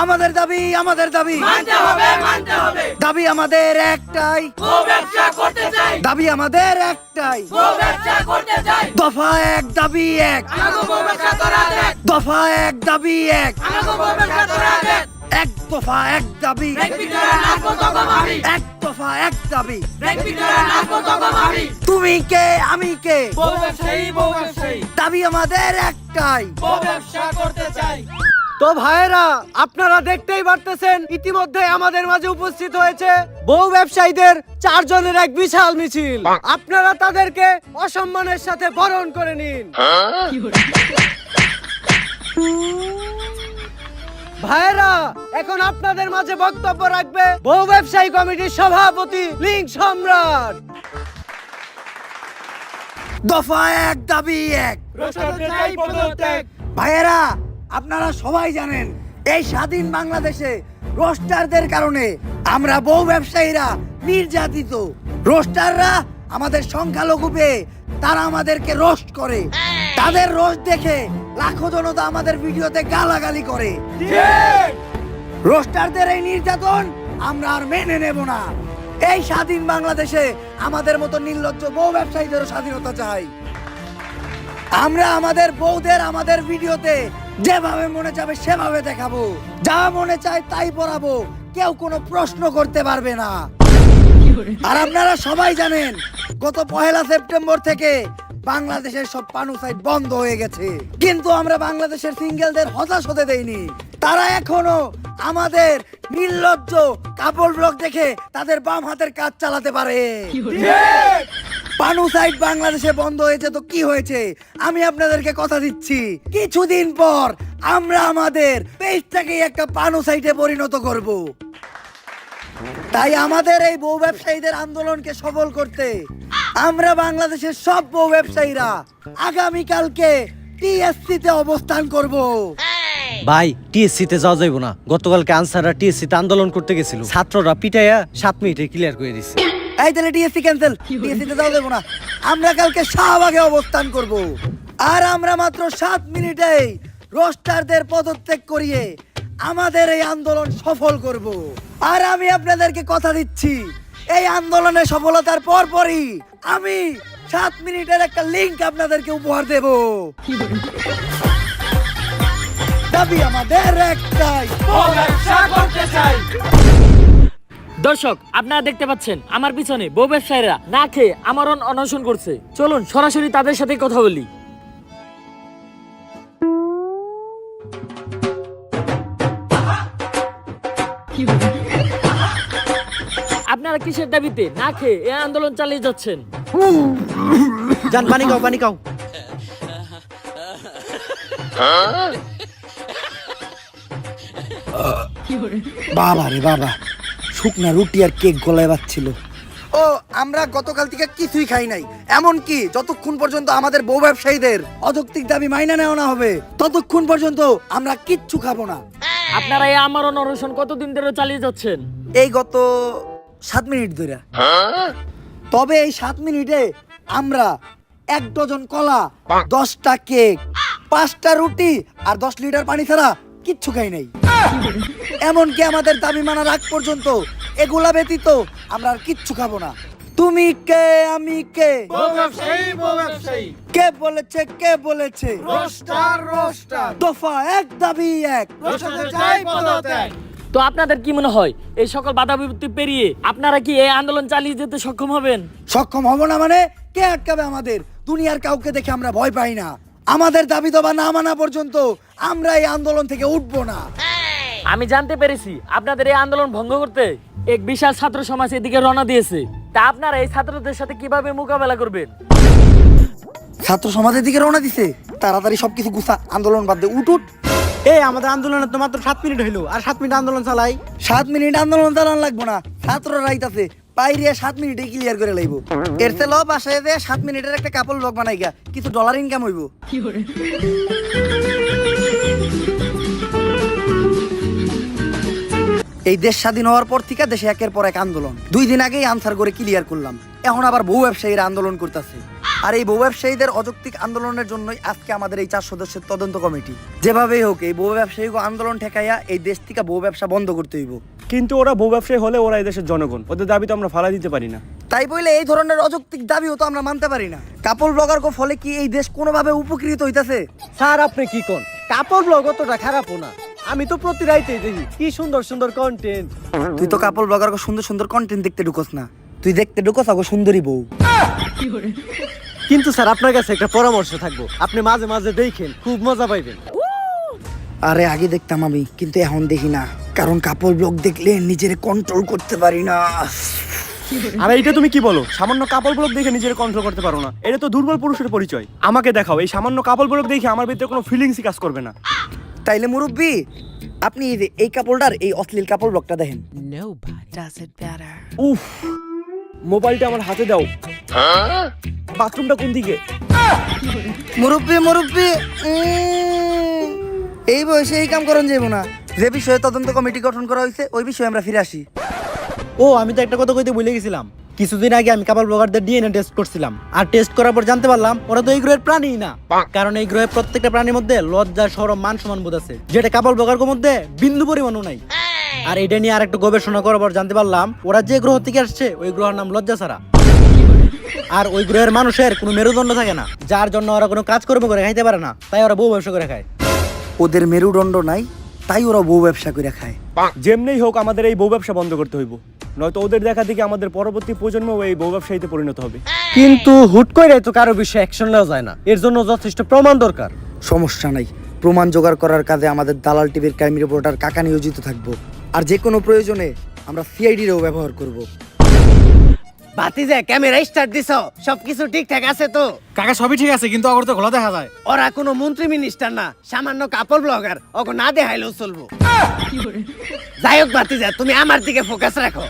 আমাদের দাবি মানতে হবে দাবি আমাদের একটাই, গো ব্যবসা করতে চাই, দাবি আমাদের একটাই, গো ব্যবসা করতে চাই, দফা এক দাবি এক, আমাগো গো ব্যবসা করা দেখ, দফা এক দাবি এক, আমাগো গো ব্যবসা করা দেখ, এক দফা এক দাবি, ব্রেক ভিতরে নাচবো তখন ভাবি, এক দফা এক দাবি। ব্রেক ভিতরে নাচবো তখন ভাবি, তুমি কে আমি কে, গো ব্যবসায়ী, দাবি আমাদের একটাই। গো ব্যবসা করতে চাই। তো ভাইয়েরা, আপনারা দেখতেই পারতেছেন ইতিমধ্যে আমাদের মাঝে উপস্থিত হয়েছে বউ ব্যবসায়ীদের 4 জনের এক বিশাল মিছিল। আপনারা তাদেরকে অসম্মানের সাথে বরণ করে নিন। ভাইয়েরা, এখন আপনাদের মাঝে বক্তব্য রাখবে বউ ব্যবসায়ী কমিটির সভাপতি লিঙ্ক সম্রাট। দফা এক দাবি এক। ভাইয়েরা, আপনারা সবাই জানেন এই স্বাধীন বাংলাদেশে রোস্টারদের কারণে আমরা বউ ব্যবসায়ীরা নির্যাতিত। রোস্টাররা আমাদের সংখ্যালঘু পেয়ে তারা আমাদেরকে রোস্ট করে। তাদের রোস্ট দেখে লাখো জনতা আমাদের ভিডিওতে গালাগালি করে। রোস্টারদের এই নির্যাতন আমরা আর মেনে নেব না। এই স্বাধীন বাংলাদেশে আমাদের মতো নির্লজ্জ বউ ব্যবসায়ীদেরও স্বাধীনতা চাই। আমরা আমাদের বউদের আমাদের ভিডিওতে যেভাবে মনে চাবে সেভাবে দেখাবো, যা মনে চায় তাই পড়াবো, কেউ কোনো প্রশ্ন করতে পারবে না। আর আপনারা সবাই জানেন গত 1 সেপ্টেম্বর থেকে বাংলাদেশের সব পানু সাইট বন্ধ হয়ে গেছে, কিন্তু আমরা বাংলাদেশের সিঙ্গেলদের হতাশ হতে দেইনি। তারা এখনো আমাদের নির্লজ্জ কাপড় ব্লগ দেখে তাদের বাম হাতের কাজ চালাতে পারে। পানু সাইট বাংলাদেশে বন্ধ হয়েছে তো কি হয়েছে, আমি আপনাদেরকে কথা দিচ্ছি কিছুদিন পর আমরা আমাদের পেজটাকে একটা পানু সাইটে পরিণত করব। তাই আমাদের এই বউ ব্যবসায়ীদের আন্দোলনকে সফল করতে আমরা বাংলাদেশের সব বউ ব্যবসায়ীরা আগামীকালকে টিএসসি তে অবস্থান করব। ভাই, টিএসসি তে যাওয়া যাইব না। গতকালকে আনসাররা টিএসসি তে আন্দোলন করতে গেছিল, ছাত্ররা পিটাইয়া 7 মিনিটে ক্লিয়ার করে দিছে। এই তাহলে টিএসসি ক্যান্সেল, টিএসসি তে যাওয়া যাবে না। আমরা কালকে শাহবাগে অবস্থান করব। আর আমরা মাত্র 7 মিনিটেই রোস্টারদের পদত্যাগ করিয়ে আমাদের এই আন্দোলন সফল করব। আর আমি আপনাদেরকে কথা দিচ্ছি এই আন্দোলনের সফলতার পরপরই আমি 7 মিনিটের একটা লিংক আপনাদেরকে উপহার দেব। দাবি আমাদের একটাই, গো ব্যবসা করতে চাই। দর্শক, আপনারা দেখতে পাচ্ছেন আমার পিছনে বউ ব্যবসায়ীরা না খেয়ে আমরণ অনশন করছে। চলুন সরাসরি তাদের সাথে কথা বলি। আপনারা কিসের দাবিতে না খেয়ে এই আন্দোলন চালিয়ে যাচ্ছেন? জান, পানি খাও, পানি খাও। বাবা রে বাবা, শুকনা রুটি আর কেক গলায় বাজছিল। ও, আমরা গতকাল থেকে কিছুই খাই নাই, এমনকি যতক্ষণ পর্যন্ত আমাদের বউ ব্যবসায়ীদের অযৌক্তিক দাবি মাইনা নেওয়া না হবে ততক্ষণ পর্যন্ত আমরা কিচ্ছু খাবো না। আপনারা এই আমরণ অনশন কতদিন ধরে চালিয়ে যাচ্ছেন? এই গত 7 মিনিট ধরে। তবে এই 7 মিনিটে আমরা 1 ডজন কলা, 10টা কেক, 5টা রুটি আর 10 লিটার পানি ছাড়া কিচ্ছু খাই নাই। এমনকি আমাদের দাবি মানার আগ পর্যন্ত এগুলা ব্যতীত আমরা আর কিচ্ছু খাবো না। তুমি কে আমি কে, গো ব্যবসায়ী, কে বলেছে রোস্টার, দফা এক দাবি এক। রোস্টারদের চাই পদত্যাগ। তো আপনাদের কি মনে হয় এই সকল বাধা বিপত্তি পেরিয়ে আপনারা কি এই আন্দোলন চালিয়ে যেতে সক্ষম হবেন? সক্ষম হব না মানে কে আটকাবে আমাদের? দুনিয়ার কাউকে দেখে আমরা ভয় পাই না। আমাদের দাবি দাবা না মানা পর্যন্ত আমরা এই আন্দোলন থেকে উঠবো না। আমি জানতে পেরেছি আপনাদের এই আন্দোলন ভঙ্গ করতে এক বিশাল ছাত্র সমাজ এদিকে রওনা দিয়েছে। তা আপনারা এই ছাত্রদের সাথে কিভাবে মোকাবেলা করবেন? ছাত্র সমাজের দিকে রওনা দিছে, তাড়াতাড়ি সবকিছু গুছা, আন্দোলন বাদ দে, উঠ। এই আমাদের আন্দোলনে তো মাত্র 7 মিনিট হইলো, আর 7 মিনিট আন্দোলন চালাই। 7 মিনিট আন্দোলন চালান লাগবো না, ছাত্র রাইতাছে পাইরিয়া 7 মিনিটে ক্লিয়ার করে লাইব। এর চেয়ে ল বাসায় যে 7 মিনিটের একটা কাপড় ব্লগ বানাই গা, কিছু ডলার ইনকাম হইব। এই দেশ স্বাধীন হওয়ার পর থেকে দেশে একের পর এক আন্দোলন। 2 দিন আগেই আনসার করে ক্লিয়ার করলাম, এখন আবার বউ ব্যবসায়ীরা আন্দোলন করতেছে। আর এই বউ ব্যবসায়ীদের অযৌক্তিক আন্দোলনের জন্যই আজকে আমাদের এই 4 সদস্যের তদন্ত কমিটি। যেভাবেই হোক এই বউ ব্যবসায়ীকে আন্দোলন ঠেকাইয়া এই দেশ থেকে বউ ব্যবসা বন্ধ করতে হইব। কিন্তু ওরা বউ ব্যবসায়ী হলে ওরা এই দেশের জনগণ, ওদের দাবি তো আমরা ফালা দিতে পারি না। তাই বলে এই ধরনের অযৌক্তিক দাবিও তো আমরা মানতে পারি না। কাপড় ব্লগারকে ফলে কি এই দেশ কোনোভাবে উপকৃত হইতাছে? স্যার আপনি কি কোন? কাপড় ব্লগ অতটা খারাপও না, আমি তো প্রতি রাইতেই দেখি কি সুন্দর সুন্দর কন্টেন্ট। তুই তো কাপড় ব্লগারকে সুন্দর সুন্দর কন্টেন্ট দেখতে ঢুকোস না, তুই দেখতে ঢুকোস আগো সুন্দরী বউ। কিন্তু স্যার আপনার কাছে একটা পরামর্শ থাকবো, আপনি মাঝে মাঝে দেখেন, খুব মজা পাইবেন। আরে আগে দেখতাম আমি, কিন্তু এখন দেখি না, কারণ কাপড় ব্লগ দেখলে নিজের কন্ট্রোল করতে পারি না। আর এইটা তুমি কি বলো? সামান্য কাপড় ব্লগ দেখে নিজের কন্ট্রোল করতে পারো না? এটা তো দুর্বল পুরুষের পরিচয়। আমাকে দেখাও এই সামান্য কাপড় ব্লগ দেখে আমার ভিতরে কোনো ফিলিংসই কাজ করবে না। তাইলে মুরব্বি আপনি এই যে এই কাপড়টার এই অশ্লীল কাপড় ব্লগটা দেখেন। উফ, মোবাইলটা আমার হাতে দাও। বাথরুমটা কোন দিকে? মুরব্বি মুরব্বি এই বয়সে এই কাম করন যাইব না। যে বিষয়ে তদন্ত কমিটি গঠন করা হয়েছে ওই বিষয়ে আমরা ফিরে আসি। ও আমি তো একটা কথা কইতে ভুলে গেছিলাম। কিছুদিন আগে আমি কাপড় ব্লগারদের ডিএনএ টেস্ট করছিলাম, আর টেস্ট করার পর জানতে পারলাম ওরা তো এই গ্রহের প্রাণীই না। কারণ এই গ্রহের প্রত্যেকটা প্রাণীর মধ্যে লজ্জা, শরম, মান সম্মান বোধ আছে, যেটা কাপড় ব্লগারের মধ্যে বিন্দু পরিমাণও নাই। আর এটা নিয়ে আর একটু গবেষণা করার পর জানতে পারলাম ওরা যে গ্রহ থেকে আসছে ওই গ্রহের নাম লজ্জা ছাড়া। আর ওই গ্রহের মানুষের কোনো মেরুদণ্ড থাকে না, যার জন্য ওরা কোনো কাজকর্ম করে খাইতে পারে না, তাই ওরা বউ ব্যবসা করে খায়। ওদের মেরুদণ্ড নাই তাই ওরা বউ ব্যবসা করে খায়। যেমনি হোক আমাদের এই বউ ব্যবসা বন্ধ করতে হইব, নয়তো ওদের দেখা দেখি আমাদের পরবর্তী প্রজন্ম এই বউ ব্যবসায়ীতে পরিণত হবে। কিন্তু হুট করে তো কারো বিষয়ে অ্যাকশন নেওয়া যায় না, এর জন্য যথেষ্ট প্রমাণ দরকার। সমস্যা নাই, প্রমাণ জোগাড় করার কাজে আমাদের দালাল টিভির ক্রাইম রিপোর্টার কাকা নিয়োজিত থাকবো। আর যে কোনো প্রয়োজনে আমরা সিআইডিরও ব্যবহার করব। বাতিজা ক্যামেরা স্টার্ট দিছো? সবকিছু ঠিকঠাক আছে তো? কাকা সবই ঠিক আছে, কিন্তু আগর তো খোলা দেখা যায়। ওরা কোনো মন্ত্রী মিনিস্টার না, সামান্য কাপড় ব্লগার, ওকে না দেখাইলেও চলবো। যাই হোক বাতিজা, তুমি আমার দিকে ফোকাস রাখো।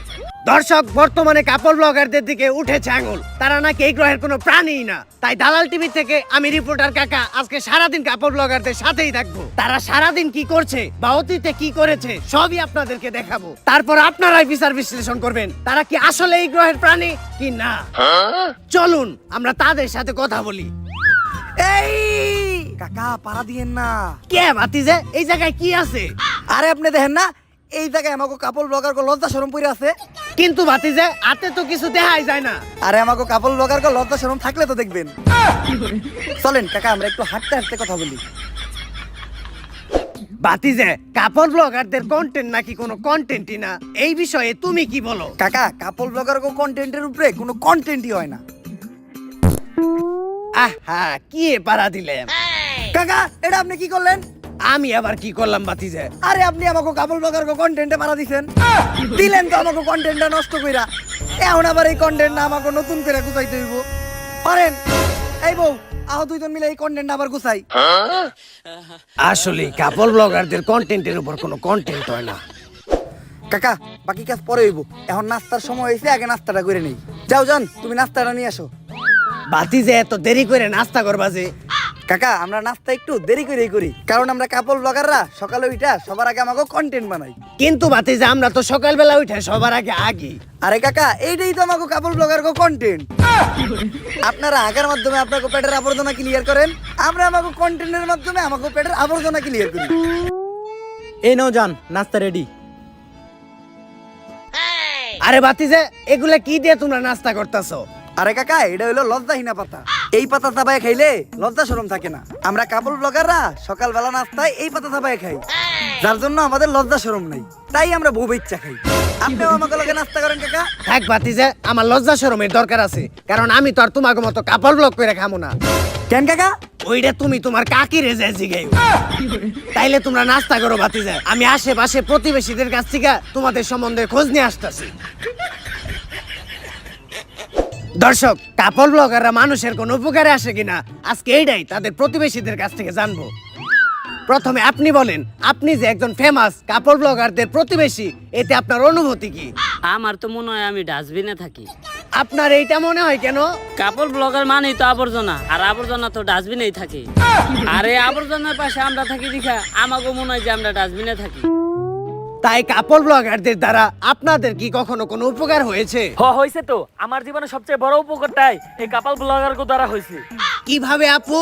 দর্শক বর্তমানে কাপড় ব্লগারদের দিকে উঠেছে আঙুল, তারা নাকি এই গ্রহের কোনো প্রাণীই না। তাই দালাল টিভি থেকে আমি রিপোর্টার কাকা আজকে সারাদিন কাপড় ব্লগারদের সাথেই থাকবো। তারা সারাদিন কি করছে বা অতীতে কি করেছে সবই আপনাদেরকে দেখাবো। তারপর আপনারাই বিচার বিশ্লেষণ করবেন তারা কি আসলে এই গ্রহের প্রাণী কি না। চলুন আমরা তাদের সাথে কথা বলি। এই কাকা পাড়া দিয়েন না। কে বাতিজা, এই জায়গায় কি আছে? আরে আপনি দেখেন না এই জায়গায় আমাকে কাপড় ব্লগার লজ্জা শরম পরে আছে। কিন্তু বাতিজা হাতে তো কিছু দেখাই যায় না। আরে আমাকে কাপড় ব্লগার লজ্জা শরম থাকলে তো দেখবেন। চলেন কাকা আমরা একটু হাঁটতে হাঁটতে কথা বলি। বাতিজা কাপড় ব্লগারদের কন্টেন্ট নাকি কোনো কন্টেন্টই না, এই বিষয়ে তুমি কি বলো? কাকা কাপড় ব্লগার কন্টেন্টের উপরে কোনো কন্টেন্টই হয় না। আহা কি পারা দিলেন কাকা এটা আপনি কি করলেন? আমি আবার কি করলাম বাতিজা? আরে আপনি আমাকে কাপড় ব্লগার কন্টেন্টে মারা দিছেন, দিলেন তো আমাকে কন্টেন্টটা নষ্ট কইরা। এখন আবার এই কন্টেন্টটা আমাকে নতুন করে গুছাইতে হইব। পারেন এই বউ আহ দুইজন মিলে এই কন্টেন্টটা আবার গুছাই। আসলে কাপড় ব্লগারদের কন্টেন্টের উপর কোনো কন্টেন্ট হয় না। কাকা বাকি কাজ পরে হইব, এখন নাস্তার সময় হয়েছে, আগে নাস্তাটা করে নেই। যাও যান তুমি নাস্তাটা নিয়ে আসো। বাতিজা এত দেরি করে নাস্তা করবা যে? কাকা আমরা নাস্তা একটু দেরি করেই করি, কারণ আমরা কাপড় ব্লগাররা সকালে উঠা সবার আগে আমাকে কন্টেন্ট বানাই। কিন্তু বাতিজা আমরা তো সকালবেলা উঠে সবার আগে আগে। আরে কাকা এইটাই তো আমাকে কাপড় ব্লগার কন্টেন্ট। আপনারা আগার মাধ্যমে আপনাকে পেটের আবর্জনা ক্লিয়ার করেন, আমরা আমাকে কন্টেন্টের মাধ্যমে আমাকে পেটের আবর্জনা ক্লিয়ার করি। এই নাও যান, নাস্তা রেডি। আরে বাতিজা এগুলা কি দিয়ে তোমরা নাস্তা করতেছো? আরে কাকা এটা হলো লজ্জাহীনা পাতা, এই পাতা চাবায় খাইলে লজ্জা শরম থাকে না। আমরা কাপড় ব্লগাররা সকালবেলা নাস্তায় এই পাতা চাবায় খাই, যার জন্য আমাদের লজ্জা শরম নাই, তাই আমরা বউ ইচ্ছা খাই। আপনিও আমাকে লগে নাস্তা করেন কাকা। থাক বাতিজা আমার লজ্জা শরমের দরকার আছে, কারণ আমি তো আর তোমাকে মতো কাপড় ব্লগ করে খামো না। কেন কাকা? ওইটা তুমি তোমার কাকি রেজে জিগাই। তাইলে তোমরা নাস্তা করো বাতিজা, আমি আশেপাশে প্রতিবেশীদের কাছ থেকে তোমাদের সম্বন্ধে খোঁজ নিয়ে আসতেছি। দর্শক কাপড় ব্লগাররা মানুষের কোন উপকারে আসে কিনা আজকে এইটাই তাদের প্রতিবেশীদের কাছ থেকে জানবো। প্রথমে আপনি বলেন, আপনি যে একজন ফেমাস কাপড় ব্লগারদের প্রতিবেশী, এতে আপনার অনুভূতি কি? আমার তো মনে হয় আমি ডাস্টবিনে থাকি। আপনার এইটা মনে হয় কেন? কাপড় ব্লগার মানেই তো আবর্জনা, আর আবর্জনা তো ডাস্টবিনেই থাকে। আর এই আবর্জনার পাশে আমরা থাকি দেখা আমাকে মনে হয় যে আমরা ডাস্টবিনে থাকি। তাই কাপড় ব্লগারদের দ্বারা আপনাদের কি কখনো কোনো উপকার হয়েছে? হয়েছে তো। আমার জীবনে সবচেয়ে বড় উপকারটাই এই কাপাল ব্লগার দ্বারা হয়েছে। কিভাবে আপু?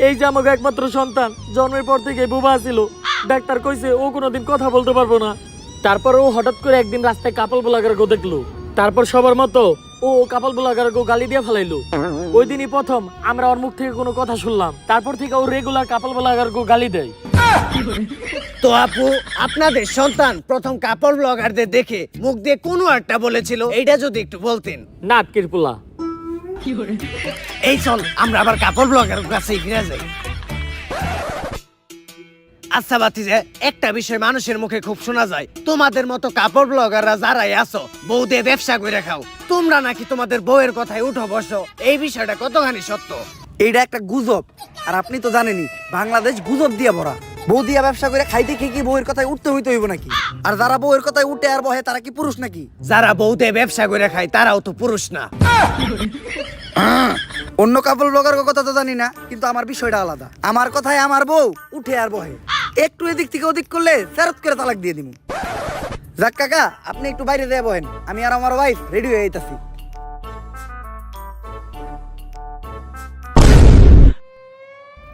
এই যে আমাকে একমাত্র সন্তান জন্মের পর থেকে বোবা ছিল, ডাক্তার কইছে ও কোনোদিন কথা বলতে পারবো না। তারপর ও হঠাৎ করে একদিন রাস্তায় কাপাল ব্লগার দেখলো। তারপর সবার মতো ও কাপাল ব্লগার গালি দিয়ে ফেলাইলো। ওই দিনই প্রথম আমরা ওর মুখ থেকে কোনো কথা শুনলাম। তারপর থেকে ও রেগুলার কাপাল ব্লগার গালি দেয়। তো আপু, আপনাদের সন্তান প্রথম কাপড় ব্লগারদের দেখে মুখ দিয়ে কোনো একটা বলেছিল, এইটা যদি একটু বলতেন। নাটকের পোলা। এই চল আমরা আবার কাপড় ব্লগার কাছে ফিরে যাই। আচ্ছা বাতিজা, একটা বিষয় মানুষের মুখে খুব শোনা যায়, তোমাদের মতো কাপড় ব্লগাররা যারাই আছো বউ দিয়ে ব্যবসা করে খাও, তোমরা নাকি তোমাদের বউয়ের কথায় উঠো বসো। এই বিষয়টা কতখানি সত্য? এইটা একটা গুজব। আর আপনি তো জানেনই বাংলাদেশ গুজব দিয়ে ভরা। বউ দিয়া ব্যবসা করে খাইতে খেয়ে কি বউয়ের কথায় উঠতে হইতে হইব নাকি? আর যারা বউয়ের কথায় উঠে আর বহে তারা কি পুরুষ নাকি? যারা বউ দিয়ে ব্যবসা করে খায় তারাও তো পুরুষ না। অন্য কাপল ব্লগার কথা তো জানি না, কিন্তু আমার বিষয়টা আলাদা। আমার কথায় আমার বউ উঠে আর বহে, একটু এদিক থেকে ওদিক করলে ফেরত করে তালাক দিয়ে দিব। যাক কাকা, আপনি একটু বাইরে দিয়ে বহেন, আমি আর আমার ওয়াইফ রেডি হয়ে যাইতাছি।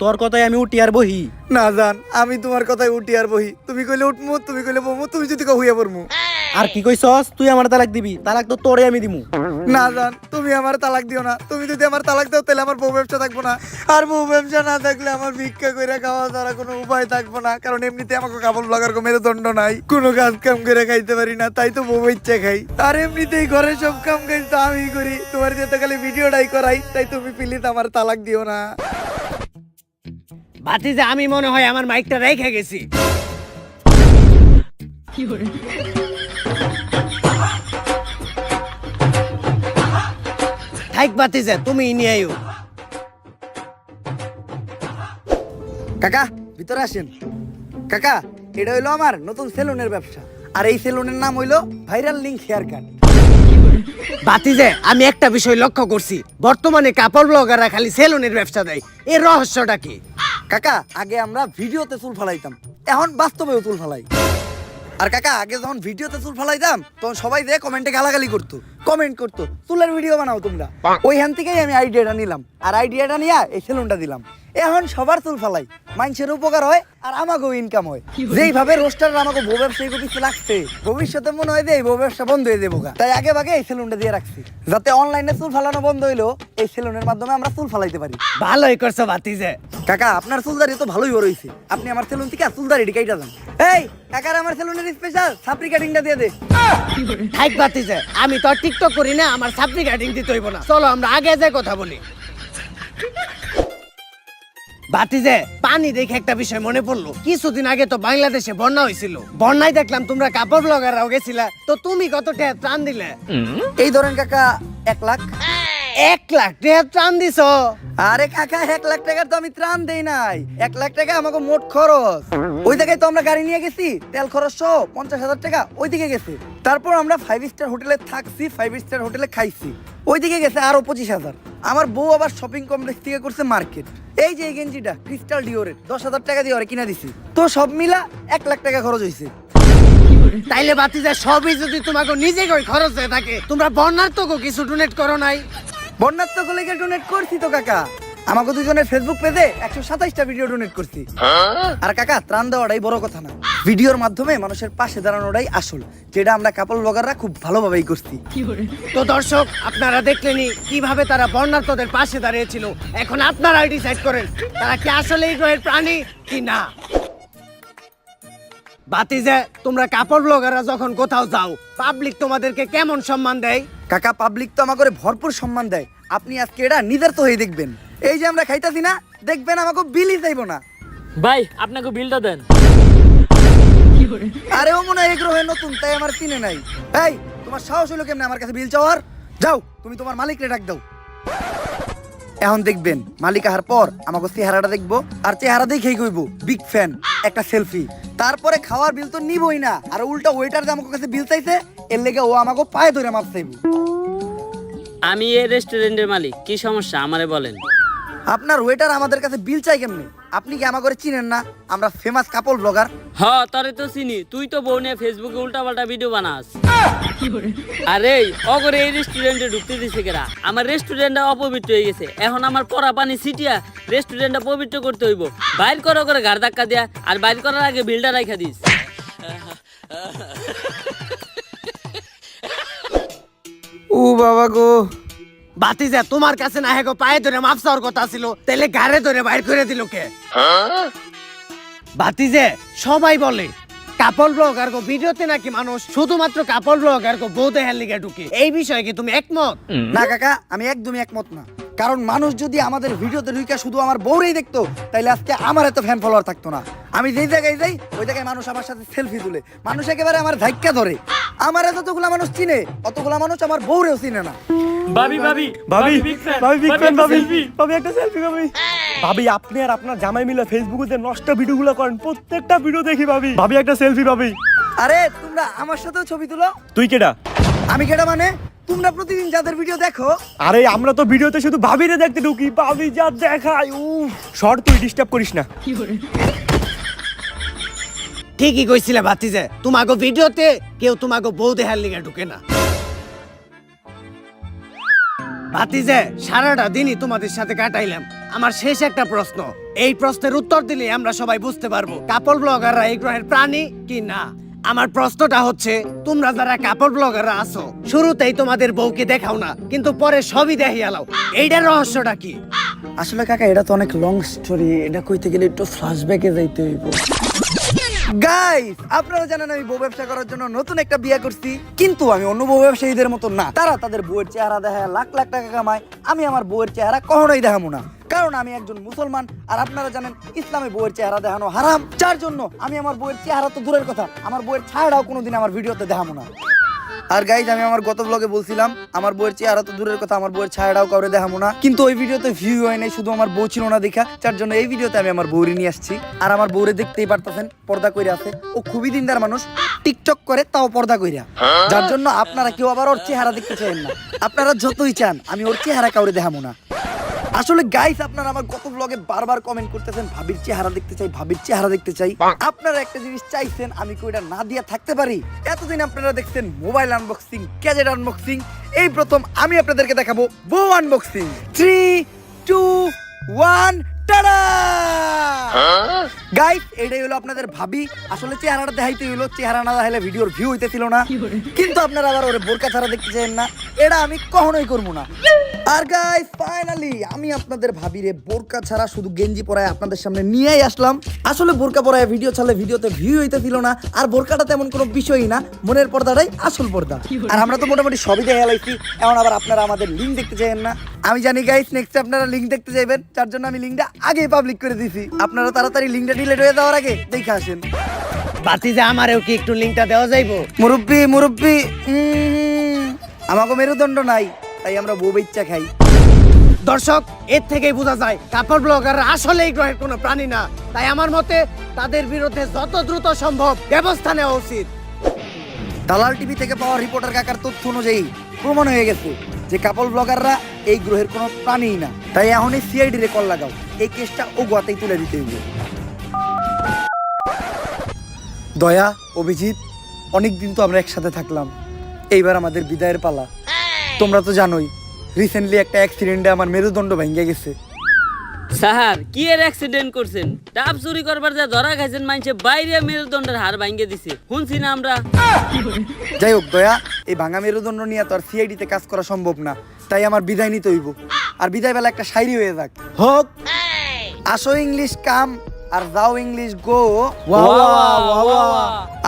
তোর কথায় আমি উঠি আর বহি? না জান, আমি তোমার কথায় উঠি আর বহি। তুমি কইলে উঠমু, তুমি কইলে বমু, তুমি যদি কও হইয়া পড়মু। আর কি কইছস? তুই আমার তালাক দিবি? তালাক তো তোরে আমি দিমু। না জান, তুমি আমার তালাক দিও না। তুমি যদি আমার তালাক দাও তাহলে আমার বউ ব্যবসা থাকবো না। আর বউ ব্যবসা না থাকলে আমার ভিক্ষা কইরা খাওয়া ছাড়া কোনো উপায় থাকবো না। কারণ এমনিতে আমাকে কাপড় ব্লগার মেরুদণ্ড নাই, কোনো কাজ কাম করে খাইতে পারি না, তাই তো বউ ইচ্ছা খাই। আর এমনিতেই ঘরে সব কাম কাজ তো আমি করি, তোমার যেতে খালি ভিডিওটাই করাই। তাই তুমি প্লিজ আমার তালাক দিও না। ভাতিজা, আমি মনে হয় আমার মাইকটা রেখে গেছি। থাক ভাতিজা, তুমি নিয়ে আইও। কাকা ভিতরে আসেন। কাকা, এটা হইলো আমার নতুন সেলুনের ব্যবসা। আর এই সেলুনের নাম হইলো ভাইরাল লিংক হেয়ার কাট। ভাতিজা, আমি একটা বিষয় লক্ষ্য করছি, বর্তমানে কাপড় ব্লগাররা খালি সেলুনের ব্যবসা দেয়, এর রহস্যটা কি? কাকা, আগে আমরা ভিডিওতে চুল ফালাইতাম, এখন বাস্তবেও চুল ফালাই। আর কাকা, আগে যখন ভিডিওতে চুল ফালাইতাম তখন সবাই দিয়ে কমেন্টে গালাগালি করতো, কমেন্ট করতো চুলের ভিডিও বানাও তোমরা। ওইখান থেকেই আমি আইডিয়াটা নিলাম, আর আইডিয়াটা নিয়ে এই সেলুনটা দিলাম। এখন সবার চুল ফালাই, মানুষের উপকার হয় আর আমাকেও ইনকাম হয়। যেইভাবে রোস্টার আমাকে বউ ব্যবসায়ী পিছিয়ে লাগছে, ভবিষ্যতে মনে হয় যে এই বউ ব্যবসা বন্ধ হয়ে যাবো। তাই আগে ভাগে এই সেলুনটা দিয়ে রাখছি, যাতে অনলাইনে চুল ফালানো বন্ধ হইলো এই সেলুনের মাধ্যমে আমরা চুল ফালাইতে পারি। ভালোই করছো ভাতিজা। কাকা, আপনার চুলদারি তো ভালোই বড় হইছে, আপনি আমার সেলুন থেকে চুলদারি কাইটা যান। এই কাকার আমার সেলুনের স্পেশাল সাপরি কাটিংটা দিয়ে দে। থাক ভাতিজা, আমি তো আর টিকটক করি না, আমার সাপ্লি কাটিং দিতে হইব না। চলো আমরা আগে যাই কথা বলি। ভাতিজা, পানি দেখে একটা বিষয় মনে পড়লো, কিছুদিন আগে তো বাংলাদেশে বন্যা হয়েছিল। বন্যায় দেখলাম তোমরা কাপড় ব্লগাররাও গেছিলা, তো তুমি কত টাকা ত্রাণ দিলে? এই ধরেন কাকা 1 লাখ। 1 লাখ টাকা ত্রাণ দিছ? আরে কাকা, 1 লাখ টাকার তো আমি ত্রাণ দেই নাই, 1 লাখ টাকা আমাকে মোট খরচ। ওই জায়গায় তো আমরা গাড়ি নিয়ে গেছি, তেল খরচ সহ 50,000 টাকা ওইদিকে গেছে। তারপর আমরা 5 স্টার হোটেলে থাকছি, 5 স্টার হোটেলে খাইছি, ওইদিকে গেছে আরো 25,000। আমার বউ আবার শপিং কমপ্লেক্স থেকে করছে মার্কেট। এই যে এই গেঞ্জিটা ক্রিস্টাল ডিওরের 10,000 টাকা দিয়ে ওরে কিনা দিছি, তো সব মিলা 1 লাখ টাকা খরচ হয়েছে। তাইলে ভাতিজা, সবই যদি তোমাকে নিজে করে খরচ হয়ে থাকে, তোমরা বন্যার তো কিছু ডোনেট করো নাই? বন্যার তো কলেজে ডোনেট করছি তো কাকা, আমাকে দুজনের ফেসবুক পেজে 127টা ভিডিও ডোনেট করছি। আর কাকা, ত্রাণ দেওয়াটাই বড় কথা না, ভিডিওর মাধ্যমে মানুষের পাশে দাঁড়ানোটাই আসল, যেটা আমরা কাপড় ব্লগাররা খুব ভালোভাবেই করছি। তো দর্শক, আপনারা দেখলেনই কিভাবে তারা বন্যার্তদের পাশে দাঁড়িয়েছিল। এখন আপনারাই ডিসাইড করেন তারা কি আসলে এই গ্রহের প্রাণী কি না। ভাতিজা, তোমরা কাপড় ব্লগাররা যখন কোথাও যাও, পাবলিক তোমাদেরকে কেমন সম্মান দেয়? কাকা, পাবলিক তো আমাকে ভরপুর সম্মান দেয়। আপনি আজকে এটা নিজের তো হয়ে দেখবেন, এই যে আমরা খাইতাছি না, দেখবেন আমাকে বিলই যাইব না। ভাই, আপনাকে বিলটা দেন। আরে ও মনে হয় এই গ্রহে নতুন, তাই আমার চিনে নাই। এই, তোমার সাহস হলো কেমনে আমার কাছে বিল চাওয়ার? যাও, তুমি তোমার মালিকরে ডাক দাও। এখন দেখবেন মালিক আসার পর আমাকে চেহারাটা দেখবো, আর চেহারা দেখেই কইবো বিগ ফ্যান, একটা সেলফি। তারপরে খাওয়ার বিল তো নিবই না, আর উল্টা ওয়েটার যে আমার কাছে বিল চাইছে, এর লেগে ও আমাকে পায়ে ধরে মাপ চাইবো। আমি এই রেস্টুরেন্টের মালিক, কি সমস্যা আমারে বলেন। আপনার ওয়েটার আমাদের কাছে বিল চাই কেমনে? আপনি কি আমাকে চিনেন না? আমরা ফেমাস কাপল ব্লগার। হ তোরে তো চিনি, তুই তো বউ নিয়ে ফেসবুকে উল্টাপাল্টা ভিডিও বানাস। আরে অগরে এই রেস্টুরেন্টে ঢুকতে দিছে কেরা? আমার রেস্টুরেন্টটা অপবিত্র হয়ে গেছে, এখন আমার পরা পানি ছিটিয়া রেস্টুরেন্টটা পবিত্র করতে হইব। বাইর করো করে ঘাড় ধাক্কা দিয়া, আর বাইর করার আগে বিলটা রাখা দিস। ও বাবা গো, বাতিজা তোমার কাছে না হেগো পায়ে ধরে মাপ চাওয়ার কথা ছিল, তাহলে গাড়ে ধরে বাইর করে দিল কে? বাতিজে সবাই বলে কাপল ব্লগার গো ভিডিওতে নাকি মানুষ শুধুমাত্র কাপল ব্লগার গো বউ দেখার লিগে ঢুকে, এই বিষয়ে কি তুমি একমত? না কাকা, আমি একদমই একমত না। কারণ মানুষ যদি আমাদের ভিডিওতে ঢুকে শুধু আমার বউরেই দেখতো, তাইলে আজকে আমার এত ফ্যান ফলোয়ার থাকতো না। আমি যেই জায়গায় যাই ওই জায়গায় মানুষ আমার সাথে সেলফি তুলে, মানুষ একেবারে আমার ধাক্কা ধরে। আমার যতগুলা মানুষ চিনে অতগুলা মানুষ আমার বউরেও চিনে না। ভাবি ভাবি ভাবি বিগ ফ্যান, ভাবি বিগ ফ্যান, ভাবি selfie। ভাবি একটা সেলফি ভাবি। ভাবি আপনি আর আপনার জামাই মিলে ফেসবুকে যে নষ্ট ভিডিওগুলো করেন, প্রত্যেকটা ভিডিও দেখি ভাবি। ভাবি একটা সেলফি ভাবি। আরে তোমরা আমার সাথেও ছবি তুলো। তুই কেডা? আমি কেডা মানে? তোমরা প্রতিদিন যাদের ভিডিও দেখো। আরে আমরা তো ভিডিওতে শুধু ভাবিরে দেখতে ঢুকি, ভাবি যা দেখায় শর্ট, তুই ডিস্টার্ব করিস না। ঠিকই কইছিলে বাতিজে, তোমাগো ভিডিওতে কেউ তোমাগো বউ দেখার লিগে ঢুকে না। বাতিজে সারাটা দিনই তোমাদের সাথে কাটাইলাম, আমার শেষ একটা প্রশ্ন, এই প্রশ্নের উত্তর দিলে আমরা সবাই বুঝতে পারবো কাপল ব্লগাররা এই গ্রহের প্রাণী কি না। আমার প্রশ্নটা হচ্ছে, তোমরা যারা কাপল ব্লগাররা আছো, শুরুতেই তোমাদের বউকে দেখাও না, কিন্তু পরে সবই দেখিয়ালাও, এইটার রহস্যটা কি? আসলে কাকা এটা তো অনেক লং স্টোরি, এটা কইতে গেলে একটু ফ্ল্যাশব্যাকে যাইতে হইব। গাইস, আপনারা জানেন আমি বউ ব্যবসা করার জন্য নতুন একটা বিয়ে করছি, কিন্তু আমি অন্য বউ ব্যবসায়ীদের মতো না। তারা তাদের বউয়ের চেহারা দেখায় লাখ লাখ টাকা কামায়, আমি আমার বউয়ের চেহারা কখনোই দেখাবো না। কারণ আমি একজন মুসলমান, আর আপনারা জানেন ইসলামে বউয়ের চেহারা দেখানো হারাম। যার জন্য আমি আমার বউয়ের চেহারা তো দূরের কথা, আমার বউয়ের ছায়াটাও কোনোদিন আমার ভিডিওতে দেখাবো না। আর গাইজ, আমি আমার গত ব্লগে বলছিলাম আমার বউয়ের চেহারা তো দূরের কথা, আমার বউয়ের ছায়াটাও কাউরে দেখাবো না। কিন্তু ওই ভিডিওতে ভিউ হয় নাই, শুধু আমার বউ ছিল না দেখা। যার জন্য এই ভিডিওতে আমি আমার বউরে নিয়ে আসছি। আর আমার বউরে দেখতেই পারতেছেন, পর্দা কইরা আছে। ও খুবই দিনদার মানুষ, টিকটক করে, তাও পর্দা কইরা। যার জন্য আপনারা কেউ আবার ওর চেহারা দেখতে চান না। আপনারা যতই চান আমি ওর চেহারা কাউরে দেখাবো না। আসলে গাইস, আপনারা আমার গত ব্লগে বারবার কমেন্ট করতেছেন ভাবির চেহারা দেখতে চাই, ভাবির চেহারা দেখতে চাই। আপনারা একটা জিনিস চাইছেন, আমি কি ওটা না দিয়ে থাকতে পারি? এতদিন আপনারা দেখছেন মোবাইল আনবক্সিং, গ্যাজেট আনবক্সিং, এই প্রথম আমি আপনাদেরকে দেখাবো বউ আনবক্সিং। 3, 2, 1, টাডা! গাইস, এটাই হলো আপনাদের ভাবি। আসলে চেহারাটা দেখাইতে হইলো, চেহারা না দেখাইলে ভিডিওর ভিউ হইতেছিল না। কিন্তু আপনারা আবার ওরে বোরকা ছাড়া দেখতে চান না, এটা আমি কখনোই করবো না। আর গাইস, ফাইনালি আমি আপনাদের ভাবিরে বোরকা ছাড়া শুধু গেঞ্জি পরায় আপনাদের সামনে নিয়েই আসলাম। আসলে বোরকা পরায় ভিডিও ছাড়লে ভিডিওতে ভিউ হইতেছিল না, আর বোরকাটা তেমন কোনো বিষয়ই না, মনের পর্দাটাই আসল পর্দা। আর আমরা তো মোটামুটি সবই দেখে লাইছি, এখন আবার আপনারা আমাদের লিঙ্ক দেখতে চাইেন না। আমি জানি গাইস, নেক্সট আপনারা লিঙ্ক দেখতে যাবেন, যার জন্য আমি লিঙ্কটা আগেই পাবলিক করে দিছি। আপনারা তাড়াতাড়ি লিঙ্কটা ডিলিট হয়ে যাওয়ার আগে দেখে আসেন। বাতিজে আমারেও কি একটু লিংকটা দেওয়া যাইবো? মুরব্বি মুরব্বি, আমাকে মেরুদণ্ড নাই, তাই আমরা বউ বাচ্চা খাই। দর্শক, এর থেকেই বোঝা যায় কাপল ব্লগাররা আসলে এই গ্রহের কোনো প্রাণী না। তাই আমার মতে তাদের বিরুদ্ধে যত দ্রুত সম্ভব ব্যবস্থা নেওয়া উচিত। দালাল টিভি থেকে পাওয়া রিপোর্টার কাকার তথ্য অনুযায়ী প্রমাণ হয়ে গেছে যে কাপল ব্লগাররা এই গ্রহের কোনো প্রাণীই না। তাই এখনই সিআইডি রে কল লাগাও, এই কেসটা ও গোয়াতেই তুলে দিতে হইবে। দয়া, অভিজিৎ, অনেকদিন তো আমরা একসাথে থাকলাম, এইবার আমাদের বিদায়ের পালা। তোমরা তো জানোই রিসেন্টলি একটা অ্যাক্সিডেন্টে আমার মেরুদণ্ড ভেঙে গেছে। স্যার কি এর অ্যাক্সিডেন্ট করছেন? ডাব চুরি করবার যা ধরা খাইছেন, মানুষে বাইরে মেরুদণ্ডের হাড় ভাঙিয়ে দিছে, শুনছি না আমরা। যাই হোক দয়া, এই ভাঙা মেরুদণ্ড নিয়ে তো আর সিআইডিতে কাজ করা সম্ভব না, তাই আমার বিদায় নিতে হইব। আর বিদায় বেলা একটা শায়রি হয়ে যাক। হোক। আসো ইংলিশ কাম আর যাও ইংলিশ গো,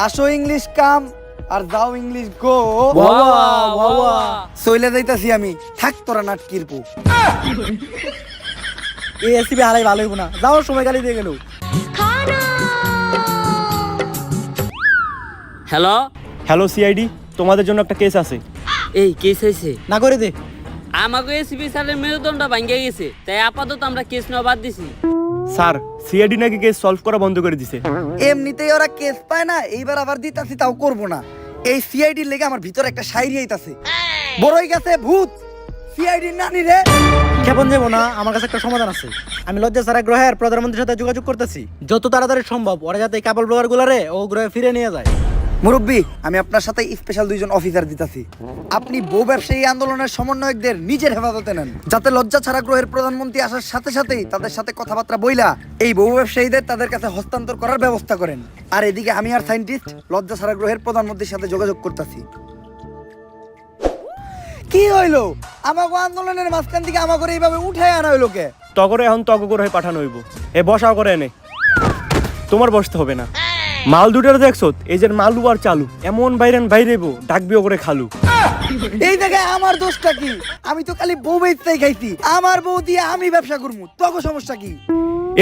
আসো ইংলিশ কাম আর যাও ইংলিশ গো, চইলে যাইতাছি আমি, থাক তোরা নাটকির পো। এই এসিবি হারাই ভালো হইব না, যাওয়ার সময় গালি দিয়ে গেল। হ্যালো হ্যালো সিআইডি, তোমাদের জন্য একটা কেস আছে। এই কেস হয়েছে? না করে দে। আমাকে এসিপি স্যারের মেরুদণ্ড ভাঙিয়ে গেছে, তাই আপাতত আমরা কেস নেওয়া বাদ দিছি। স্যার, সিআইডি নাকি কেস সলভ করা বন্ধ করে দিছে। এমনিতেই ওরা কেস পায় না, এইবার আবার দিতাছি, তাও করবো না। এই সিআইডির লেগে আমার ভিতরে একটা শায়রি আইতাছে, বড়ই গেছে ভূত, সিআইডি নানি রে। ক্ষেপণ যাবো না, আমার কাছে একটা সমাধান আছে। আমি লজ্জা ছাড়া গ্রহের প্রধানমন্ত্রীর সাথে যোগাযোগ করতেছি, যত তাড়াতাড়ি সম্ভব ওরা যাতে এই কাপল ব্লগার গুলারে ও গ্রহে ফিরে নিয়ে যায়। মুরব্বী, আমি আপনার সাথে স্পেশাল 2 জন অফিসার দিতাছি। আপনি বউ ব্যবসায়ী আন্দোলনের সমন্বয়কদের নিজের হেফাজতে নেন, যাতে লজ্জা ছাড়া গ্রহের প্রধানমন্ত্রী আসার সাথে সাথেই তাদের সাথে কথাবার্তা বইলা এই বউ ব্যবসায়ীদের তাদের কাছে হস্তান্তর করার ব্যবস্থা করেন। আর এদিকে আমি আর সায়েন্টিস্ট লজ্জা ছাড়া গ্রহের প্রধানমন্ত্রীর সাথে যোগাযোগ করতেছি। কি হইলো? আমাকে আন্দোলনের মাঝখান থেকে আমাকে এইভাবে উঠায় আনা হইলো কে? তগরে এখন তগর হয়ে পাঠানো হইব। এ বসাও করে এনে, তোমার বসতে হবে না। মাল দুটার দেখছো, এই যে মালু আর চালু এমন বাইরেবো ডাকবিও করে খালু। এই জায়গায় আমার দোষটা কি? আমি তো খালি বউ বেচতেই খাইছি, আমার বউ দিয়ে আমি ব্যবসা করবো, তখন সমস্যা কি?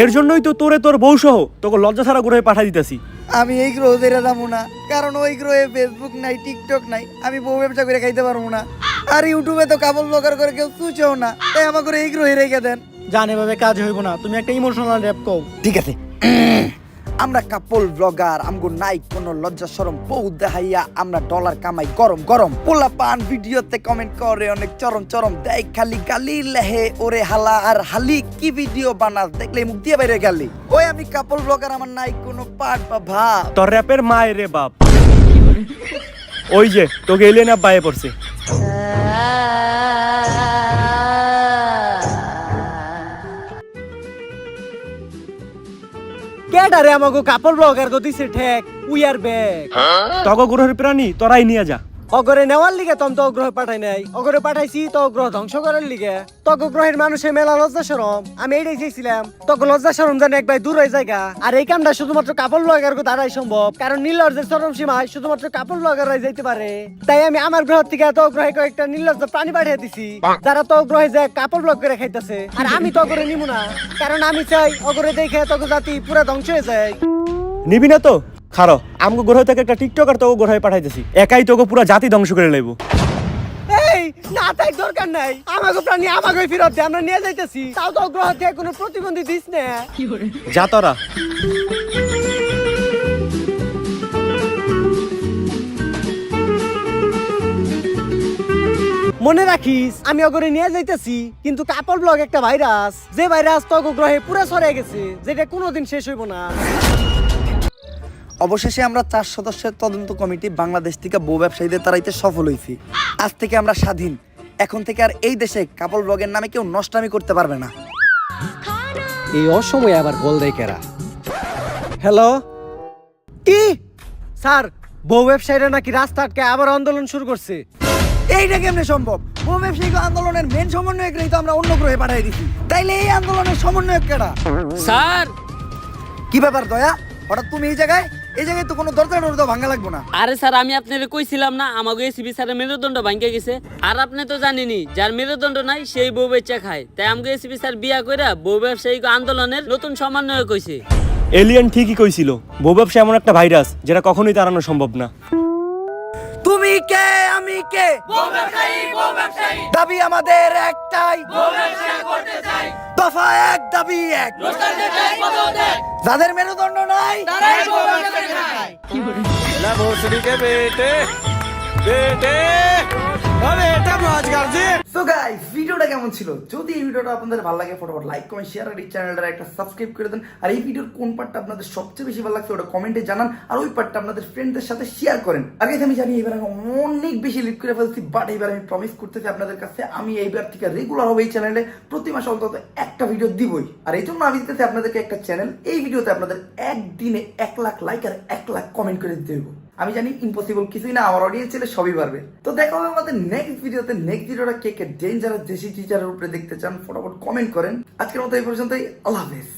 এর জন্যই তো তোরে তোর বউ সহ তোকে লজ্জা ছাড়া গ্রহে পাঠাই দিতেছি। আমি এই গ্রহ ছেড়ে যাবো না, কারণ ওই গ্রহে ফেসবুক নাই, টিকটক নাই, আমি বউ ব্যবসা করে খাইতে পারবো না। আর ইউটিউবে তো কাপল ব্লগার করে কেউ চুচেও না, তাই আমাকে এই গ্রহে রেখে দেন। জান এভাবে কাজ হইব না, তুমি একটা ইমোশনাল র্যাপ কও। ঠিক আছে, আমরা কাপল ব্লগার, আমগো নাই কোনো লজ্জা শরম, বউ দেখাইয়া আমরা ডলার কামাই গরম গরম। পোলা পান ভিডিওতে কমেন্ট করে অনেক চরম চরম, দেয় খালি গালি লেহে ওরে হালা আর হালি, কি ভিডিও বানাস দেখলে মুখ দিয়ে বাইরে গালি। ওই আমি কাপল ব্লগার, আমার নাই কোনো পাট বা ভাব। তোর র্যাপের মায়ের রে বাপ, ওই যে তোকে এলিয়েন অ্যাপ বাইরে পড়ছে। কেডারে আমাকে কাপল ব্লগার গো দিছে ঠেক, উই আর ব্যাক। তগ গ্রহের প্রাণী তোরাই নিয়ে যা। অগরে নেওয়ার লিগে তখন তো গ্রহ পাঠাই নাই, অগরে পাঠাইছি তো গ্রহ ধ্বংস করার লিগে। তক গ্রহের মানুষের মেলা লজ্জা শরম, আমি এইটাই চাইছিলাম তক লজ্জা শরম যেন একবার দূর হয়ে জায়গা। আর এই কামটা শুধুমাত্র কাপল ব্লগার গো দ্বারাই সম্ভব, কারণ নীলজ্জের চরম সীমায় শুধুমাত্র কাপল ব্লগাররাই যাইতে পারে। তাই আমি আমার গ্রহ থেকে তো গ্রহে কয়েকটা নীলজ্জ প্রাণী পাঠিয়ে দিছি, যারা তো গ্রহে যায় কাপল ব্লগ করে খাইতেছে। আর আমি তো অগরে নিব না, কারণ আমি চাই অগরে দেখে তক জাতি পুরো ধ্বংস হয়ে যায়। নিবি না তো খারো, আমগো গ্রহ থেকে একটা টিকটক আর তোকে গ্রহে পাঠাইতেছি, একাই তোকে পুরো জাতি ধ্বংস করে লইব। এই না, তাই দরকার নাই, আমাকে প্রাণী আমাকে ফেরত দে, আমরা নিয়ে যাইতেছি। তাও তো গ্রহ থেকে কোনো প্রতিবন্ধী দিস না। যা তোরা। মনে রাখিস আমি অগরে নিয়ে যাইতেছি, কিন্তু কাপল ব্লগ একটা ভাইরাস, যে ভাইরাস তো গ্রহে পুরো ছড়িয়ে গেছে, যেটা কোনোদিন শেষ হইব না। অবশেষে আমরা 4 সদস্যের তদন্ত কমিটি বাংলাদেশ থেকে বউ ব্যবসায়ীদের তাড়াইতে সফল হয়েছি। আজ থেকে আমরা স্বাধীন, এখন থেকে আর এই দেশে কাপল ব্লগের নামে কেউ নষ্টামি করতে পারবে না। এই অসময়ে আবার কল দেয় কেরা? হ্যালো, কি স্যার, বউ ব্যবসায়ীরা নাকি রাস্তা আটকে আবার আন্দোলন শুরু করছে। এইটা কেমনে সম্ভব? বউ ব্যবসায়ী আন্দোলনের মেন সমন্বয়করাই তো আমরা অন্য গ্রহে পাঠিয়ে দিছি, তাইলে এই আন্দোলনের সমন্বয়ক কেডা? স্যার, কি ব্যাপার দয়া, হঠাৎ তুমি এই জায়গায় তো কোনো দরজা টরজা ভাঙা লাগবো না। আরে স্যার, আমি আপনারে কইছিলাম না আমাকে এসিবি স্যারের মেরুদণ্ড ভাঙ্গে গেছে। আর আপনি তো জানেনই, যার মেরুদণ্ড নাই সেই বউ বেচা খায়। তাই আমাকে এসিবি স্যার বিয়া কইরা বউ ব্যবসায়ী আন্দোলনের নতুন সমন্বয়ক হইছে। এলিয়েন ঠিকই কইছিল, বউ ব্যবসা এমন একটা ভাইরাস যেটা কখনোই তাড়ানো সম্ভব না। তুমি কে, আমি কে, দাবি আমাদের একটাই, দফা এক, দাবি এক। যাদের মেরুদণ্ড নাই So guys, ভিডিওটা কেমন ছিল? যদি এই ভিডিওটা আপনাদের ভালো লাগে ফটোফট লাইক কমেন্ট শেয়ার আর এই চ্যানেলটা একটা সাবস্ক্রাইব করে দেন। আর এই ভিডিওর কোন পার্টটা আপনাদের সবচেয়ে বেশি ভালো লাগছে ওটা কমেন্টে জানান, আর ওই পার্টটা আপনাদের ফ্রেন্ডদের সাথে শেয়ার করেন। আগে আমি জানি এবার আমি অনেক বেশি লিড করে ফেলছি, বাট এবার আমি প্রমিস করতেছি আপনাদের কাছে আমি এইবার থেকে রেগুলার হবে এই চ্যানেলে প্রতি মাসে অন্তত একটা ভিডিও দিবই। আর এই জন্য আমি দিতেছি আপনাদেরকে একটা চ্যানেল, এই ভিডিওতে আপনাদের একদিনে 1 লাখ লাইক আর 1 লাখ কমেন্ট করে দিতে হবে। আমি জানি ইম্পসিবল কিছুই না, আমার অডিয়েন্স ছেলে সবই পারবে। তো দেখা হবে আমাদের নেক্সট ভিডিওতে। নেক্সট ভিডিওটা কে কে ডেঞ্জারাস দেশি টিচারের উপরে দেখতে চান ফটাফট কমেন্ট করেন। আজকের মতো এই পর্যন্তই, আল্লাহ হাফেজ।